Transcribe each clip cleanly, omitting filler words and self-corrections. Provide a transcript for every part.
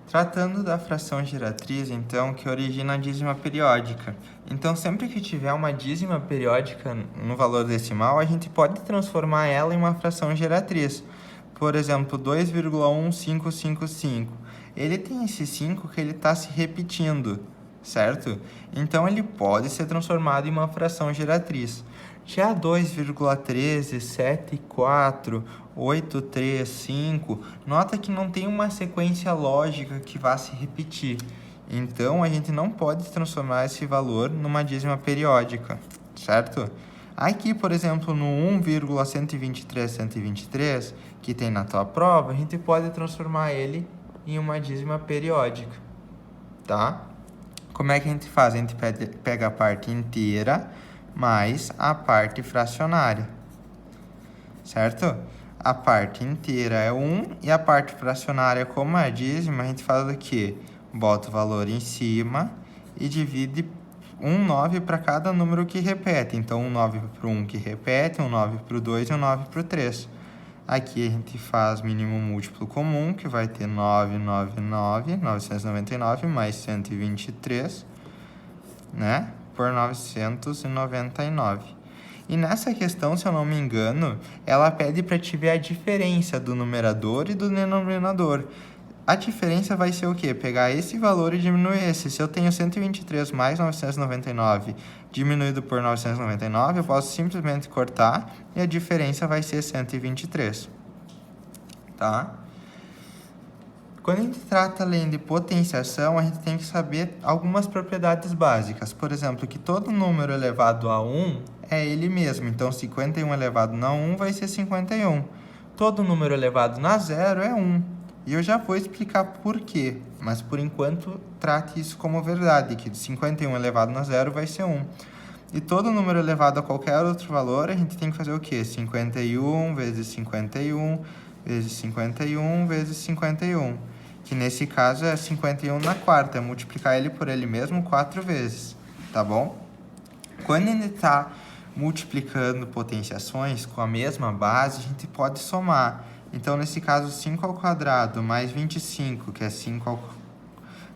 Tratando da fração geratriz, então, que origina a dízima periódica. Então, sempre que tiver uma dízima periódica no valor decimal, a gente pode transformar ela em uma fração geratriz. Por exemplo, 2,1555. Ele tem esse 5 que ele está se repetindo, certo? Então, ele pode ser transformado em uma fração geratriz. Já 2,1374, 835, nota que não tem uma sequência lógica que vá se repetir. Então, a gente não pode transformar esse valor numa dízima periódica, certo? Aqui, por exemplo, no 1,123123, que tem na tua prova, a gente pode transformar ele em uma dízima periódica, tá? Como é que a gente faz? A gente pega a parte inteira mais a parte fracionária, certo? A parte inteira é 1 e a parte fracionária, como é dízima, a gente faz o quê? Bota o valor em cima e divide 9 para cada número que repete. Então, 9 para o 1 que repete, 9 para o 2 e 9 para o 3. Aqui a gente faz mínimo múltiplo comum, que vai ter 999 mais 123, né? Por 999. E nessa questão, se eu não me engano, ela pede para te ver a diferença do numerador e do denominador. A diferença vai ser o quê? Pegar esse valor e diminuir esse. Se eu tenho 123 mais 999 diminuído por 999, eu posso simplesmente cortar e a diferença vai ser 123, tá? Quando a gente trata além de potenciação, a gente tem que saber algumas propriedades básicas. Por exemplo, que todo número elevado a 1 é ele mesmo. Então, 51 elevado a 1 vai ser 51. Todo número elevado a 0 é 1. E eu já vou explicar por quê. Mas, por enquanto, trate isso como verdade, que 51 elevado a 0 vai ser 1. E todo número elevado a qualquer outro valor, a gente tem que fazer o quê? 51 vezes 51 vezes 51 vezes 51. Que nesse caso é 51 na quarta, é multiplicar ele por ele mesmo 4 vezes, tá bom? Quando a gente está multiplicando potenciações com a mesma base, a gente pode somar. Então, nesse caso, 5 ao quadrado mais 25, que é 5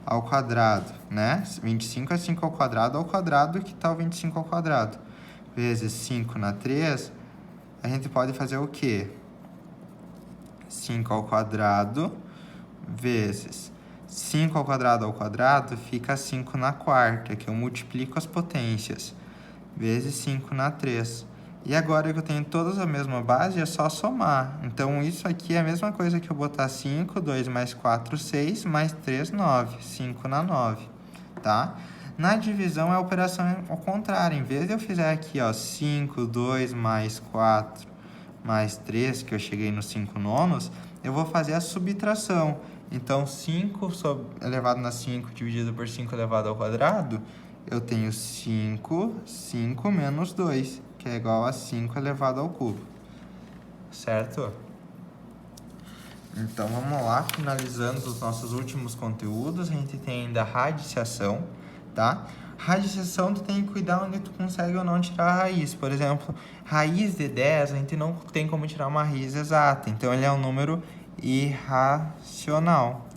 ao quadrado, né? 25 é 5 ao quadrado, que tal 25 ao quadrado? Vezes 5 na 3, a gente pode fazer o quê? 5 ao quadrado vezes 5 ao quadrado fica 5 na quarta, que eu multiplico as potências, vezes 5 na 3. E agora que eu tenho todas a mesma base, é só somar. Então, isso aqui é a mesma coisa que eu botar 5, 2 mais 4, 6, mais 3, 9. 5 na 9, tá? Na divisão, a operação é ao contrário. Em vez de eu fizer aqui, ó, 5, 2 mais 4, mais 3, que eu cheguei nos 5 nonos, eu vou fazer a subtração. Então, 5 elevado a 5 dividido por 5 elevado ao quadrado, eu tenho 5 menos 2, que é igual a 5 elevado ao cubo, certo? Então, vamos lá, finalizando os nossos últimos conteúdos, a gente tem ainda a radiciação, tá? Radiciação, tu tem que cuidar onde tu consegue ou não tirar a raiz. Por exemplo, raiz de 10, a gente não tem como tirar uma raiz exata, então ele é um número irracional,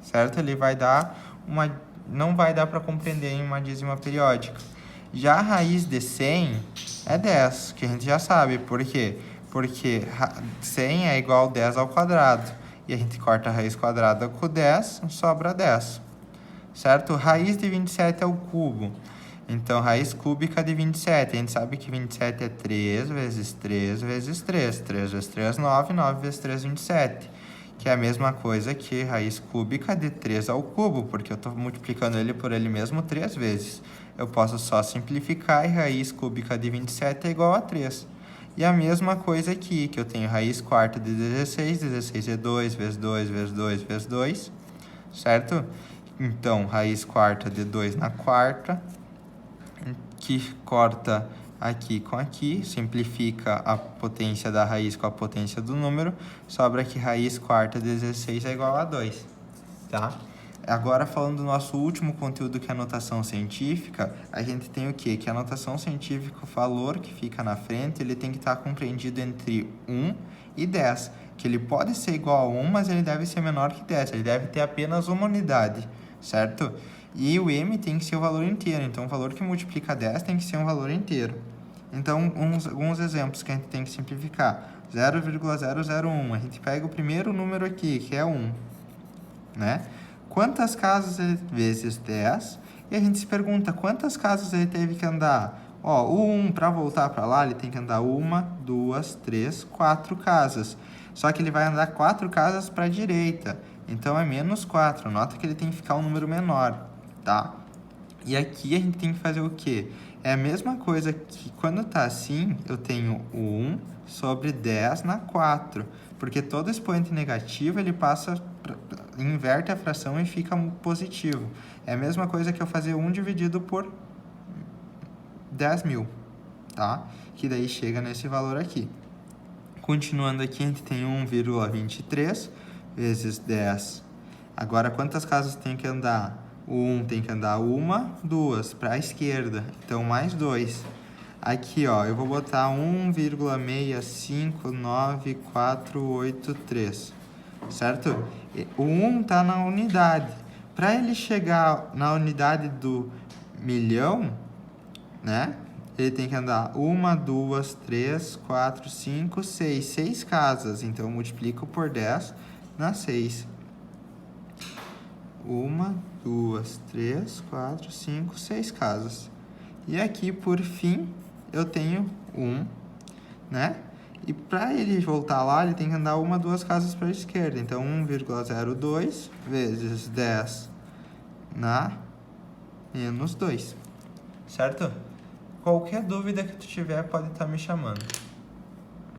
certo? Ele vai dar não vai dar para compreender em uma dízima periódica. Já a raiz de 100 é 10, que a gente já sabe. Por quê? Porque 100 é igual a 10 ao quadrado. E a gente corta a raiz quadrada com 10, sobra 10. Certo? Raiz de 27 é o cubo. Então, raiz cúbica de 27. A gente sabe que 27 é 3 vezes 3 vezes 3. 3 vezes 3, 9. 9 vezes 3, 27. Que é a mesma coisa que raiz cúbica de 3 ao cubo, porque eu estou multiplicando ele por ele mesmo 3 vezes. Eu posso só simplificar e raiz cúbica de 27 é igual a 3. E a mesma coisa aqui, que eu tenho raiz quarta de 16. 16 é 2 vezes 2 vezes 2 vezes 2, certo? Então, raiz quarta de 2 na quarta, que corta aqui com aqui, simplifica a potência da raiz com a potência do número, sobra que raiz quarta de 16 é igual a 2, tá? Agora, falando do nosso último conteúdo, que é a notação científica, a gente tem o quê? Que a notação científica, o valor que fica na frente, ele tem que estar compreendido entre 1 e 10, que ele pode ser igual a 1, mas ele deve ser menor que 10. Ele deve ter apenas uma unidade, certo? E o m tem que ser o valor inteiro. Então, o valor que multiplica 10 tem que ser um valor inteiro. Então, alguns exemplos que a gente tem que simplificar. 0,001. A gente pega o primeiro número aqui, que é 1, né? Quantas casas vezes 10? E a gente se pergunta quantas casas ele teve que andar. Ó, o 1, para voltar para lá, ele tem que andar 1, 2, 3, 4 casas. Só que ele vai andar 4 casas para a direita. Então, é menos 4. Nota que ele tem que ficar um número menor, tá? E aqui a gente tem que fazer o quê? É a mesma coisa que quando tá assim, eu tenho 1 sobre 10 na 4. Porque todo expoente negativo, ele inverte a fração e fica positivo. É a mesma coisa que eu fazer 1 dividido por 10.000, tá? Que daí chega nesse valor aqui. Continuando aqui, a gente tem 1,23 vezes 10. Agora, quantas casas tem que andar? O 1 tem que andar 1, 2 para a esquerda. Então, mais 2. Aqui, ó, eu vou botar 1,659483, certo? O 1 está na unidade. Para ele chegar na unidade do milhão, né? Ele tem que andar 1, 2, 3, 4, 5, 6. 6 casas. Então, eu multiplico por 10 na 6. 1, 2, 3, 4, 5, 6 casas. E aqui, por fim, eu tenho 1, né? E para ele voltar lá, ele tem que andar 1, 2 casas para a esquerda. Então, 1,02 vezes 10 na menos 2. Certo? Qualquer dúvida que tu tiver, pode estar me chamando.